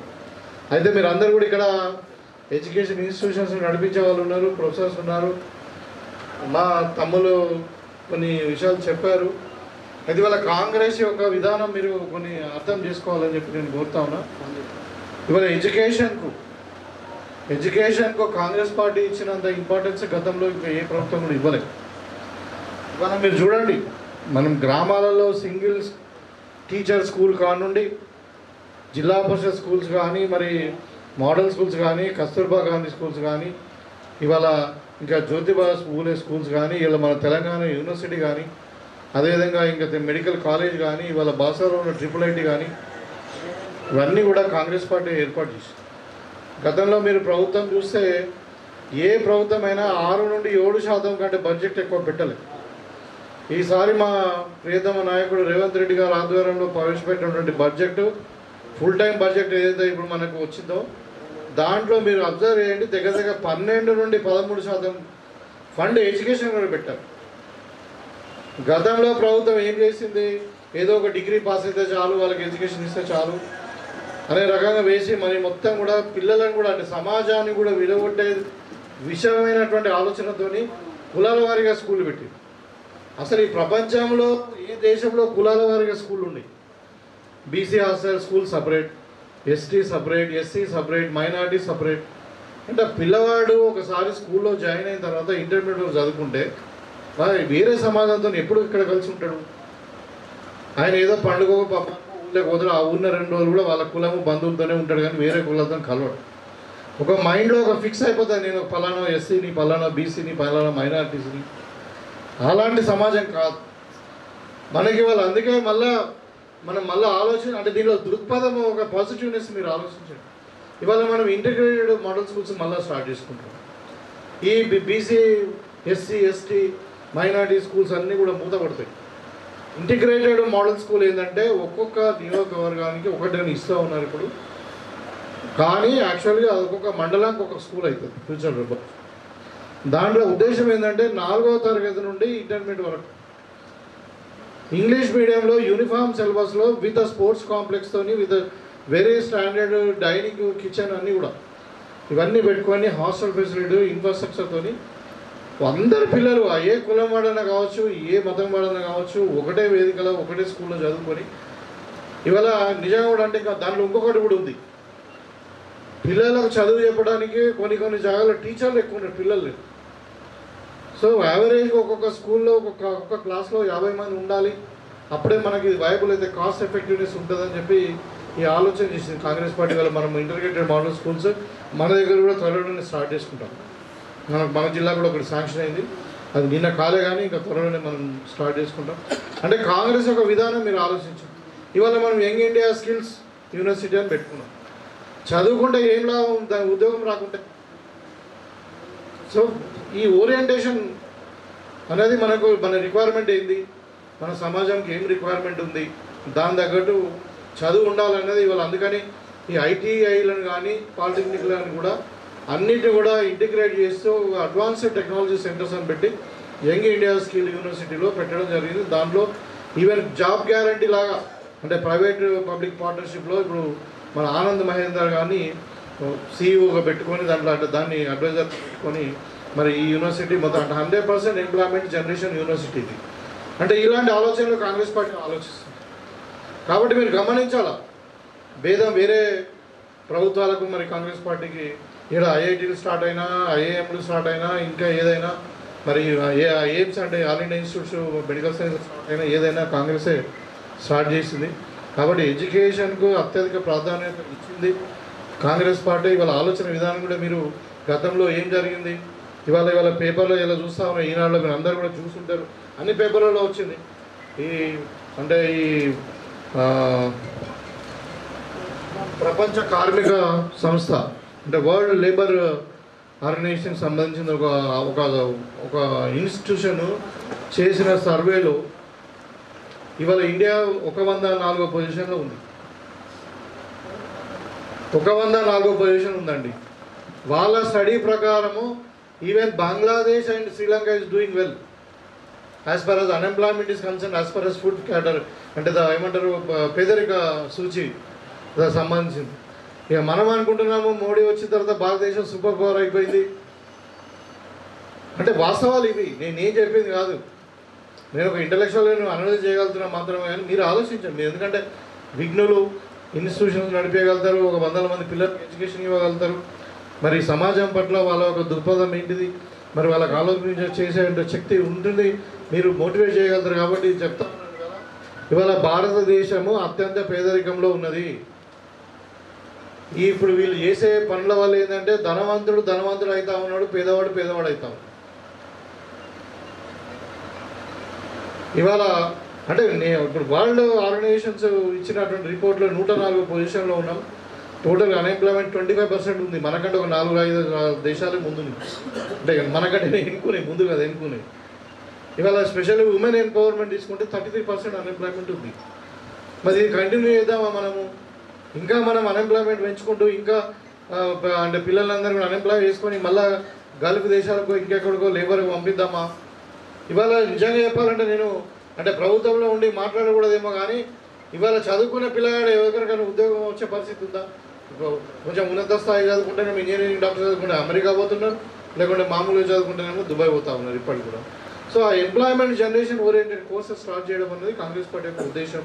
అయితే మీరు అందరూ కూడా ఇక్కడ ఎడ్యుకేషన్ ఇన్స్టిట్యూషన్స్ నడిపించే వాళ్ళు ఉన్నారు, ప్రొఫెసర్స్ ఉన్నారు. మా తమ్ములు కొన్ని విషయాలు చెప్పారు. అయితే వాళ్ళ కాంగ్రెస్ యొక్క విధానం మీరు కొన్ని అర్థం చేసుకోవాలని చెప్పి నేను కోరుతా ఉన్నా. ఇవాళ ఎడ్యుకేషన్కు కాంగ్రెస్ పార్టీ ఇచ్చినంత ఇంపార్టెన్స్ గతంలో ఇంకా ఏ ప్రభుత్వం కూడా ఇవ్వలేదు. ఇవాళ మీరు చూడండి, మనం గ్రామాలలో సింగిల్ టీచర్ స్కూల్ కానుండి, జిల్లా పరిషత్ స్కూల్స్ కానీ, మరి మోడల్ స్కూల్స్ కానీ, కస్తూర్బా గాంధీ స్కూల్స్ కానీ, ఇవాళ ఇంకా జ్యోతిబా పూలే స్కూల్స్ కానీ, ఇలా మన తెలంగాణ యూనివర్సిటీ కానీ, అదేవిధంగా ఇంకా మెడికల్ కాలేజ్ కానీ, ఇవాళ బాసాలో ఉన్న IIIT కానీ, ఇవన్నీ కూడా కాంగ్రెస్ పార్టీ ఏర్పాటు చేసింది. గతంలో మీరు ప్రభుత్వం చూస్తే ఏ ప్రభుత్వం అయినా 6 నుండి 7% కంటే బడ్జెట్ ఎక్కువ పెట్టలేదు. ఈసారి మా ప్రియతమ నాయకుడు రేవంత్ రెడ్డి గారు ఆధ్వర్యంలో ప్రవేశపెట్టినటువంటి బడ్జెట్, ఫుల్ టైం బడ్జెట్ ఏదైతే ఇప్పుడు మనకు వచ్చిందో దాంట్లో మీరు అబ్జర్వ్ చేయండి, దగ్గర 12 నుండి 13% ఫండ్ ఎడ్యుకేషన్ కూడా పెట్టారు. గతంలో ప్రభుత్వం ఏం చేసింది, ఏదో ఒక డిగ్రీ పాస్ అయితే చాలు, వాళ్ళకి ఎడ్యుకేషన్ ఇస్తే చాలు అనే రకంగా వేసి మరి మొత్తం కూడా పిల్లలను కూడా, అంటే సమాజాన్ని కూడా విడగొట్టే విషయమైనటువంటి ఆలోచనతోని కులాల వారీగా స్కూల్ పెట్టింది. అసలు ఈ ప్రపంచంలో ఏ దేశంలో కులాల వారీగా స్కూల్ ఉన్నాయి? BC hostel school separate, ST separate, SC separate, minority separate. అంటే పిల్లవాడు ఒకసారి స్కూల్లో జాయిన్ అయిన తర్వాత ఇంటర్మీడియట్ చదువుకుంటే వేరే సమాజంతో ఎప్పుడు ఇక్కడ కలిసి ఉంటాడు? ఆయన ఏదో పండుగ ఊళ్ళోకి పోతాడు, ఆ ఊరిన 2 రోజులు కూడా వాళ్ళ కులము బంధువులతోనే ఉంటాడు, కానీ వేరే కులతో కలవడు. ఒక మైండ్లో ఒక ఫిక్స్ అయిపోతుంది, నేను పలానా ఎస్సీని, పలానా బీసీని, పలానా మైనారిటీస్ని. అలాంటి సమాజం కాదు. మనకి వాళ్ళు అందుకే మనం ఆలోచన అంటే దీనిలో దృక్పథం ఒక పాజిటివ్నెస్ మీరు ఆలోచించండి. ఇవాళ మనం ఇంటిగ్రేటెడ్ మోడల్ స్కూల్స్ మళ్ళీ స్టార్ట్ చేసుకుంటాం. ఈ BC SC ST minority schools అన్నీ కూడా మూతపడతాయి. ఇంటిగ్రేటెడ్ మోడల్ స్కూల్ ఏంటంటే ఒక్కొక్క నియోజకవర్గానికి ఒకటిని ఇస్తూ ఉన్నారు ఇప్పుడు. కానీ యాక్చువల్గా ఒక్కొక్క మండలానికి ఒక స్కూల్ అవుతుంది ఫ్యూచర్లో. దాంట్లో ఉద్దేశం ఏంటంటే 4వ తరగతి నుండి ఇంటర్మీడియట్ వరకు ఇంగ్లీష్ మీడియంలో యూనిఫామ్ సిలబస్లో విత్ స్పోర్ట్స్ కాంప్లెక్స్తోని with very standard dining kitchen అన్నీ కూడా ఇవన్నీ పెట్టుకొని హాస్టల్ ఫెసిలిటీ ఇన్ఫ్రాస్ట్రక్చర్తోని అందరు పిల్లలు ఏ కులం వాడన్నా కావచ్చు, ఏ మతం వాడన్నా కావచ్చు, ఒకటే వేదికలో ఒకటే స్కూల్లో చదువుకొని ఇవాళ నిజంగా కూడా అంటే ఇంకా దాంట్లో ఇంకొకటి కూడా ఉంది. పిల్లలకు చదువు చెప్పడానికి కొన్ని జాగాల్లో టీచర్లు ఎక్కువ ఉన్నారు, పిల్లలు లేరు. సో యావరేజ్గా ఒక్కొక్క స్కూల్లో ఒక్కొక్క క్లాస్లో 50 మంది ఉండాలి. అప్పుడే మనకి వైబుల్ అయితే కాస్ట్ ఎఫెక్టివ్నెస్ ఉంటుందని చెప్పి ఈ ఆలోచన చేసింది కాంగ్రెస్ పార్టీ వల్ల. మనం ఇంటిగ్రేటెడ్ మోడల్ స్కూల్స్ మన దగ్గర కూడా త్వరలోనే స్టార్ట్ చేసుకుంటాం. మన జిల్లా కూడా ఒకటి శాంక్షన్ అయింది, అది నిన్న కాలే కానీ ఇంకా త్వరలోనే మనం స్టార్ట్ చేసుకుంటాం. అంటే కాంగ్రెస్ ఒక విధానం మీరు ఆలోచించాం. ఇవాళ మనం యంగ్ ఇండియా స్కిల్స్ యూనివర్సిటీ అని పెట్టుకున్నాం. చదువుకుంటే ఏం లాభం, దాని ఉద్యోగం రాకుంటే. సో ఈ ఓరియంటేషన్ అనేది మన రిక్వైర్మెంట్ ఏంది, మన సమాజంకి ఏం రిక్వైర్మెంట్ ఉంది, దాని తగ్గట్టు చదువు ఉండాలనేది ఇవాళ. అందుకని ఈ ఐటీఐలను కానీ పాలిటెక్నిక్లను కూడా అన్నిటిని కూడా ఇంటిగ్రేట్ చేస్తూ అడ్వాన్స్డ్ టెక్నాలజీ సెంటర్స్ అని పెట్టి యంగ్ ఇండియా స్కిల్ యూనివర్సిటీలో పెట్టడం జరిగింది. దాంట్లో ఈవెన్ జాబ్ గ్యారంటీ లాగా అంటే ప్రైవేట్ పబ్లిక్ పార్ట్నర్షిప్లో ఇప్పుడు మన ఆనంద్ మహేందర్ కానీ సీఈఓగా పెట్టుకొని దాన్ని అడ్వైజర్ పెట్టుకొని మరి ఈ యూనివర్సిటీ మొత్తం అంటే 100% ఎంప్లాయ్మెంట్ జనరేషన్ యూనివర్సిటీ ఇది. అంటే ఇలాంటి ఆలోచనలు కాంగ్రెస్ పార్టీ ఆలోచిస్తుంది. కాబట్టి మీరు గమనించాలా, భేదం వేరే ప్రభుత్వాలకు మరి కాంగ్రెస్ పార్టీకి ఇక్కడ ఐఐటీలు స్టార్ట్ అయినా, ఐఐఎంలు స్టార్ట్ అయినా, ఇంకా ఏదైనా మరి ఎయిమ్స్ అంటే all India institutes medical science start అయినా ఏదైనా కాంగ్రెసే స్టార్ట్ చేసింది. కాబట్టి ఎడ్యుకేషన్కు అత్యధిక ప్రాధాన్యత ఇచ్చింది కాంగ్రెస్ పార్టీ. ఇవాళ ఆలోచన విధానం కూడా మీరు గతంలో ఏం జరిగింది ఇవాళ పేపర్లో ఇలా చూస్తూ ఉన్నారు, ఈనాడులో మీరు అందరూ కూడా చూస్తుంటారు, అన్ని పేపర్లలో వచ్చింది. ఈ ప్రపంచ కార్మిక సంస్థ అంటే వరల్డ్ లేబర్ ఆర్గనైజేషన్ సంబంధించిన ఒక ఇన్స్టిట్యూషన్ చేసిన సర్వేలో ఇవాళ ఇండియా 104వ పొజిషన్లో ఉంది. 104వ పొజిషన్ ఉందండి. వాళ్ళ స్టడీ ప్రకారము even Bangladesh and Sri Lanka is doing well as far as unemployment is concern, as far as food cater అంటే ఏమంటారు పేదరిక సూచి సంబంధించింది. ఇక మనం అనుకుంటున్నాము మోడీ వచ్చిన తర్వాత భారతదేశం సూపర్ పవర్ అయిపోయింది అంటే వాస్తవాలు ఇవి, నేనేం చెప్పింది కాదు. నేను ఒక ఇంటలెక్చువల్ అనలైజ్ చేయగలుగుతున్నా మాత్రమే. కానీ మీరు ఆలోచించండి మీరు, ఎందుకంటే విఘ్నులు ఇన్స్టిట్యూషన్స్ నడిపేయగలుగుతారు, 100 మంది పిల్లలకు ఎడ్యుకేషన్ ఇవ్వగలుగుతారు. మరి సమాజం పట్ల వాళ్ళ ఒక దృక్పథం ఏంటిది, మరి వాళ్ళకి ఆలోచన చేసే శక్తి ఉంటుంది, మీరు మోటివేట్ చేయగలుగుతారు. కాబట్టి చెప్తా ఉన్నాను కదా, ఇవాళ భారతదేశము అత్యంత పేదరికంలో ఉన్నది. ఇప్పుడు వీళ్ళు చేసే పనుల వల్ల ఏంటంటే ధనవంతుడు అవుతా ఉన్నాడు, పేదవాడు అవుతా ఉన్నాడు. ఇవాళ అంటే ఇప్పుడు వరల్డ్ ఆర్గనైజేషన్స్ ఇచ్చినటువంటి రిపోర్ట్లో 104వ పొజిషన్లో ఉన్నాం. టోటల్ అన్ఎంప్లాయ్మెంట్ 25% ఉంది. మనకంటే ఒక 4-5 దేశాలే ముందుంది. అంటే మనకంటే ముందు కదా ఎన్నుకునే. ఇవాళ స్పెషల్లీ ఉమెన్ ఎంపవర్మెంట్ తీసుకుంటే 33% అన్ఎంప్లాయ్మెంట్ ఉంది. మరి ఇది కంటిన్యూ చేద్దామా మనము? ఇంకా మనం అన్ఎంప్లాయ్మెంట్ పెంచుకుంటూ ఇంకా అంటే పిల్లలందరూ కూడా అన్ఎంప్లాయ్ చేసుకొని మళ్ళీ గల్ఫ్ దేశాలకు ఇంకెక్కడికో లేబర్కి పంపిద్దామా? ఇవాళ నిజంగా చెప్పాలంటే నేను అంటే ప్రభుత్వంలో ఉండి మాట్లాడకూడదేమో కానీ ఇవాళ చదువుకునే పిల్లగాడు ఎవరికైనా ఉద్యోగం వచ్చే పరిస్థితి ఉందా? కొంచెం ఉన్నత స్థాయి చదువుకుంటే మేము ఇంజనీరింగ్ డాక్టర్ చదువుకుంటే అమెరికా పోతున్నారు, లేకుంటే మామూలుగా చదువుకుంటేనేమో దుబాయ్ పోతా ఉన్నారు ఇప్పటికి కూడా. సో ఆ employment generation oriented courses start చేయడం అనేది కాంగ్రెస్ పార్టీ యొక్క ఉద్దేశం.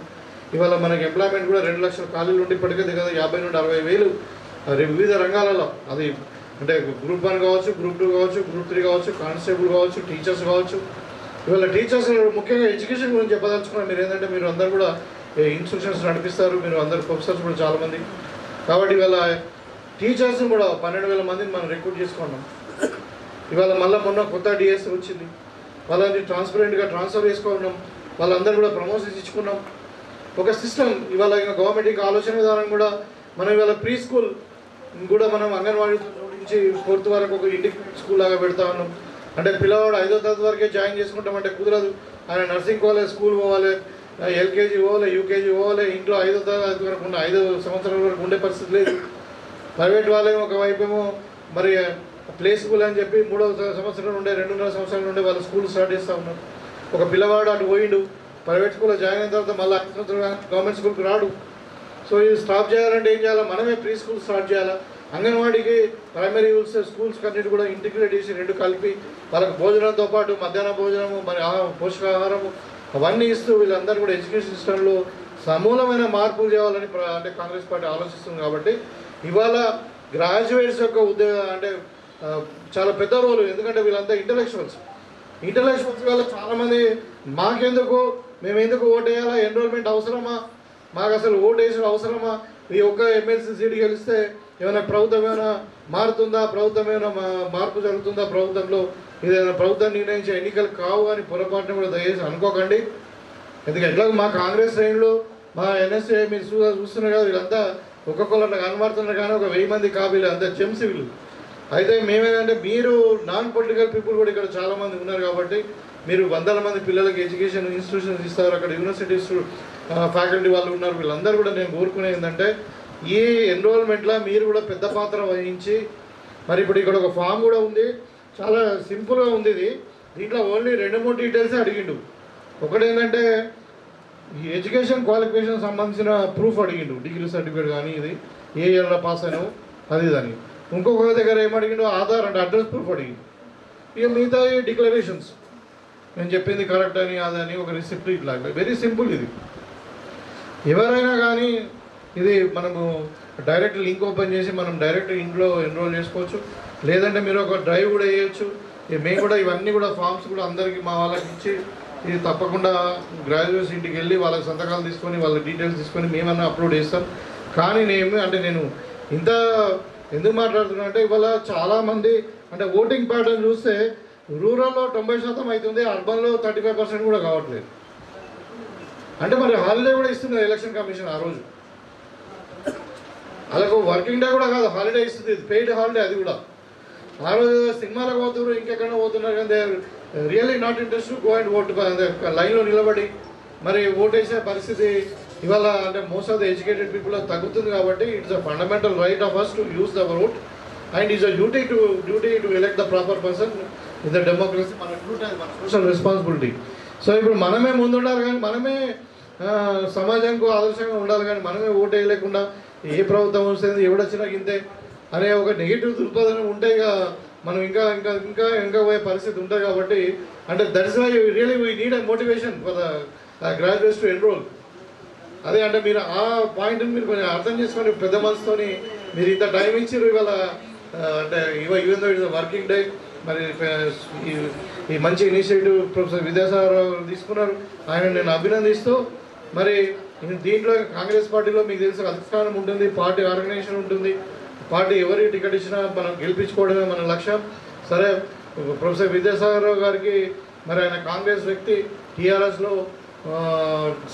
ఇవాళ మనకి ఎంప్లాయ్మెంట్ కూడా 2 లక్షల ఖాళీలు ఉండి ఇప్పటికే దగ్గర 50 నుండి 60 వేలు వివిధ రంగాలలో, అది అంటే గ్రూప్ 1 కావచ్చు, గ్రూప్ 2 కావచ్చు, గ్రూప్ 3 కావచ్చు, కానిస్టేబుల్ కావచ్చు, టీచర్స్ కావచ్చు. ఇవాళ టీచర్స్ ముఖ్యంగా ఎడ్యుకేషన్ గురించి చెప్పదలుచుకున్నాను. మీరు ఏంటంటే మీరు అందరూ కూడా ఇన్స్టిట్యూషన్స్ నడిపిస్తారు, మీరు అందరు ప్రొఫెసర్స్ కూడా చాలామంది. కాబట్టి ఇవాళ టీచర్స్ని కూడా 12,000 మందిని మనం రిక్రూట్ చేసుకున్నాం. ఇవాళ మొన్న కొత్త డిఎస్ వచ్చింది, వాళ్ళని ట్రాన్స్పరెంట్గా ట్రాన్స్ఫర్ చేసుకున్నాం. వాళ్ళందరూ కూడా ప్రమోషన్స్ ఇచ్చుకున్నాం. ఒక సిస్టమ్ ఇవాళ ఇంకా గవర్నమెంట్ ఇంకా ఆలోచన విధానం కూడా మనం ఇవాళ ప్రీ స్కూల్ కూడా మనం అంగన్వాడీ నుంచి 4th వరకు ఒక ఇంటిగ్రేటెడ్ స్కూల్ లాగా పెడతా ఉన్నాం. అంటే పిల్లవాడు 5వ తరగతి వరకే జాయిన్ చేసుకుంటామంటే కుదరదు. ఆయన నర్సింగ్ పోవాలి, స్కూల్ పోవాలి, ఎల్కేజీ పోవాలి, యూకేజీ పోవాలి. ఇంట్లో 5వ తరగతి వరకు 5 సంవత్సరాల వరకు ఉండే పరిస్థితి లేదు. ప్రైవేట్ వాళ్ళేమో ఒకవైపేమో మరి ప్లే స్కూల్ అని చెప్పి 3వ సంవత్సరం నుండే 2.5 సంవత్సరాల నుండే వాళ్ళు స్కూల్ స్టార్ట్ చేస్తూ ఉన్నారు. ఒక పిల్లవాడు అటు పోయిండు, ప్రైవేట్ స్కూల్లో జాయిన్ అయిన తర్వాత మళ్ళీ 5 సంవత్సరాలు గవర్నమెంట్ స్కూల్కి రాడు. సో ఇది స్టాప్ చేయాలంటే ఏం చేయాలా? మనమే ప్రీ స్కూల్ స్టార్ట్ చేయాలా. అంగన్వాడీకి ప్రైమరీ స్కూల్స్ అన్నిటి కూడా ఇంటిగ్రేట్ చేసి 2 కలిపి వాళ్ళకి భోజనంతో పాటు మధ్యాహ్న భోజనము మరి పోషకాహారము అవన్నీ ఇస్తూ వీళ్ళందరూ కూడా ఎడ్యుకేషన్ సిస్టంలో సమూలమైన మార్పులు చేయాలని అంటే కాంగ్రెస్ పార్టీ ఆలోచిస్తుంది. కాబట్టి ఇవాళ గ్రాడ్యుయేట్స్ యొక్క అంటే చాలా పెద్ద రోలు. ఎందుకంటే వీళ్ళంతా ఇంటలెక్చువల్స్ వల్ల చాలామంది మాకెందుకు, మేము ఎందుకు ఓటు వేయాలా, ఎన్రోల్మెంట్ అవసరమా, మాకు అసలు ఓటు వేసిన అవసరమా, ఈ ఒక్క ఎమ్మెల్సీ సీట్ గెలిస్తే ఏమైనా ప్రభుత్వం ఏమైనా మారుతుందా, ప్రభుత్వం ఏమైనా మార్పు జరుగుతుందా, ప్రభుత్వంలో ఇదేమైనా ప్రభుత్వం నిర్ణయించే ఎన్నికలు కావు అని పొరపాటున కూడా దయచేసి అనుకోకండి. ఎందుకంటే ఎట్లా మా కాంగ్రెస్ శ్రేణులు మా ఎన్ఎస్ఏ మీరు చూస్తున్నారు కదా, వీళ్ళంతా ఒక్కొక్కరు కనబడుతున్నారు కానీ ఒక 1000 మంది కాపీలు అంతా జెమ్స్ వీళ్ళు. అయితే మేమేంటంటే మీరు నాన్ పొలిటికల్ పీపుల్ కూడా ఇక్కడ చాలామంది ఉన్నారు కాబట్టి మీరు 100ల మంది పిల్లలకి ఎడ్యుకేషన్ ఇన్స్టిట్యూషన్స్ ఇస్తారు, అక్కడ యూనివర్సిటీస్ ఫ్యాకల్టీ వాళ్ళు ఉన్నారు. వీళ్ళందరూ కూడా నేను కోరుకునేది ఏంటంటే ఈ ఎన్రోల్మెంట్లో మీరు కూడా పెద్ద పాత్ర వహించి మరి ఇప్పుడు ఇక్కడ ఒక ఫామ్ కూడా ఉంది, చాలా సింపుల్గా ఉంది ఇది. దీంట్లో ఓన్లీ 2-3 డీటెయిల్సే అడిగిండు. ఒకటేంటంటే ఈ ఎడ్యుకేషన్ క్వాలిఫికేషన్ సంబంధించిన ప్రూఫ్ అడిగిండు, డిగ్రీ సర్టిఫికేట్ కానీ ఇది ఏ ఇయర్లో పాస్ అయినావు అది దాన్ని. ఇంకొక దగ్గర ఏమడిగిండు, ఆధార్ అంటే అడ్రస్ ప్రూఫ్ అడిగిండు. ఇక మిగతా డిక్లరేషన్స్ నేను చెప్పింది కరెక్ట్ అని అదని ఒక రిసిప్ట్ ఇట్లా వెరీ సింపుల్. ఇది ఎవరైనా కానీ ఇది మనము డైరెక్ట్ లింక్ ఓపెన్ చేసి మనం డైరెక్ట్ ఇంట్లో ఎన్రోల్ చేసుకోవచ్చు, లేదంటే మీరు ఒక డ్రైవ్ కూడా వేయచ్చు. మేము కూడా ఇవన్నీ కూడా ఫామ్స్ కూడా అందరికీ మా వాళ్ళకి ఇచ్చి ఇది తప్పకుండా గ్రాడ్యుయేట్స్ ఇంటికి వెళ్ళి వాళ్ళకి సంతకాలు తీసుకొని వాళ్ళ డీటెయిల్స్ తీసుకొని మేమన్నా అప్లోడ్ చేస్తాం. కానీ నేను ఇంత ఎందుకు మాట్లాడుతున్నా అంటే ఇవాళ చాలామంది అంటే ఓటింగ్ ప్యాటర్న్ చూస్తే రూరల్లో 90% అవుతుంది, అర్బన్లో 35% కూడా కావట్లేదు. అంటే మరి హాలిడే కూడా ఇస్తుంది ఎలక్షన్ కమిషన్ ఆ రోజు. అలాగే వర్కింగ్ డే కూడా కాదు, హాలిడే ఇస్తుంది, పెయిడ్ హాలిడే. అది కూడా ఆ రోజు సినిమాలకు పోతున్నారు, ఇంకెక్కడో పోతున్నారు, కానీ they really not interest to go and vote. లైన్లో నిలబడి మరి ఓటేసే పరిస్థితి ఇవాళ అంటే most of the educated people తగ్గుతుంది. కాబట్టి it's a fundamental right of us to use the vote and is a duty to elect the proper person in the democracy. మన డ్యూటీ, మన సోషల్ రెస్పాన్సిబిలిటీ. సో ఇప్పుడు మనమే ముందుండాలి, కానీ మనమే సమాజానికి ఆదర్శంగా ఉండాలి, కానీ మనమే ఓటు వేయలేకుండా ఏ ప్రభుత్వం వస్తుంది ఎవడొచ్చినా ఇంతే అనే ఒక నెగిటివ్ దృక్పథం ఉంటే ఇక మనం ఇంకా పోయే పరిస్థితి ఉంటుంది. కాబట్టి అంటే that's why really we need a motivation for the graduates to enrol. అదే అంటే మీరు ఆ పాయింట్ని మీరు కొంచెం అర్థం చేసుకొని పెద్ద మనసుతోని మీరు ఇంత టైం ఇచ్చారు ఇవాళ. అంటే even though it's working day, మరి ఈ మంచి ఇనిషియేటివ్ ప్రొఫెసర్ విద్యాసాగర్ తీసుకున్నారు, ఆయన నేను అభినందిస్తూ. మరి దీంట్లో కాంగ్రెస్ పార్టీలో మీకు తెలిసిన అధిష్టానం ఉంటుంది, పార్టీ ఆర్గనైజేషన్ ఉంటుంది, పార్టీ ఎవరి టికెట్ ఇచ్చినా మనం గెలిపించుకోవడమే మన లక్ష్యం. సరే ప్రొఫెసర్ విద్యాసాగర్ గారికి మరి ఆయన కాంగ్రెస్ వ్యక్తి, టీఆర్ఎస్లో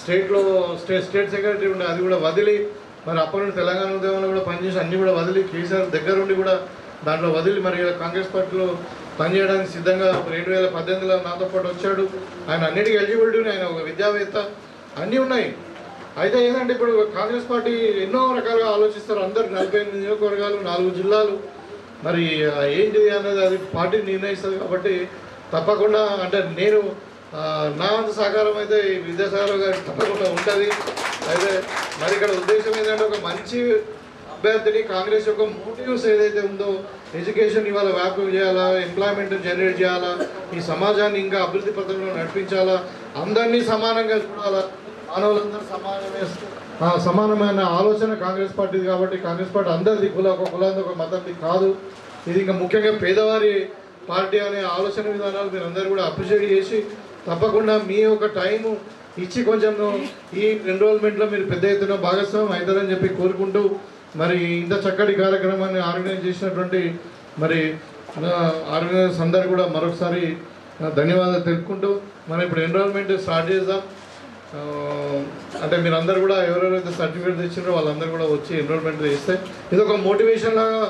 స్టేట్ సెక్రటరీ ఉండే అది కూడా వదిలి మరి అప్పటి నుండి తెలంగాణ ఉద్యమంలో కూడా పనిచేసి అన్నీ కూడా వదిలి కేసీఆర్ దగ్గరుండి కూడా దాంట్లో వదిలి మరి కాంగ్రెస్ పార్టీలో పనిచేయడానికి సిద్ధంగా 2018లో నాతో పాటు వచ్చాడు. ఆయన అన్నిటికీ ఎలిజిబిలిటీ, ఆయన ఒక విద్యావేత్త, అన్నీ ఉన్నాయి. అయితే ఏంటంటే ఇప్పుడు కాంగ్రెస్ పార్టీ ఎన్నో రకాలుగా ఆలోచిస్తారు. అందరు 48 నియోజకవర్గాలు, 4 జిల్లాలు, మరి ఏంటి అనేది అది పార్టీ నిర్ణయిస్తుంది. కాబట్టి తప్పకుండా అంటే నేను నా అంత సహకారం అయితే విద్యాసాగర్ గారికి తప్పకుండా ఉంటుంది. అయితే మరి ఇక్కడ ఉద్దేశం ఏంటంటే ఒక మంచి అభ్యర్థిని కాంగ్రెస్ యొక్క మోటివ్స్ ఏదైతే ఉందో ఎడ్యుకేషన్ ఇవాళ వ్యాప్తం చేయాలా, ఎంప్లాయ్మెంట్ జనరేట్ చేయాలా, ఈ సమాజాన్ని ఇంకా అభివృద్ధి పథకంలో నడిపించాలా, అందరినీ సమానంగా చూడాలా, మానవులందరూ సమానమైన ఆలోచన కాంగ్రెస్ పార్టీది. కాబట్టి కాంగ్రెస్ పార్టీ అందరిది, ఒక కులాన్ని ఒక మతంది కాదు. ఇది ఇంకా ముఖ్యంగా పేదవారి పార్టీ అనే ఆలోచన విధానాలు మీరు అందరూ కూడా అప్రిషియేట్ చేసి తప్పకుండా మీ యొక్క టైము ఇచ్చి కొంచెం ఈ ఎన్రోల్మెంట్లో మీరు పెద్ద ఎత్తున భాగస్వామ్యం అవుతారని చెప్పి కోరుకుంటూ మరి ఇంత చక్కటి కార్యక్రమాన్ని ఆర్గనైజ్ చేసినటువంటి మరి ఆర్గనైజర్స్ అందరూ కూడా మరొకసారి ధన్యవాదాలు తెలుపుకుంటూ మనం ఇప్పుడు ఎన్రోల్మెంట్ స్టార్ట్ చేద్దాం. అంటే మీరందరూ కూడా ఎవరెవరైతే సర్టిఫికేట్ తెచ్చిండ్రో వాళ్ళందరూ కూడా వచ్చి ఎన్రోల్మెంట్ చేస్తే ఇది ఒక మోటివేషన్ లాగా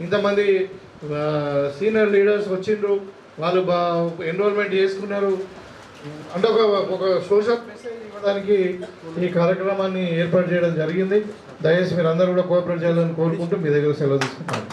ఇంతమంది సీనియర్ లీడర్స్ వచ్చిండ్రు, వాళ్ళు ఎన్రోల్మెంట్ చేసుకున్నారు అంటే ఒక సోషల్ మెసేజ్ ఇవ్వడానికి ఈ కార్యక్రమాన్ని ఏర్పాటు చేయడం జరిగింది. దయచేసి మీరు అందరూ కూడా కోఆపరేట్ చేయాలని కోరుకుంటూ మీ దగ్గర సెలవు తీసుకుంటాను.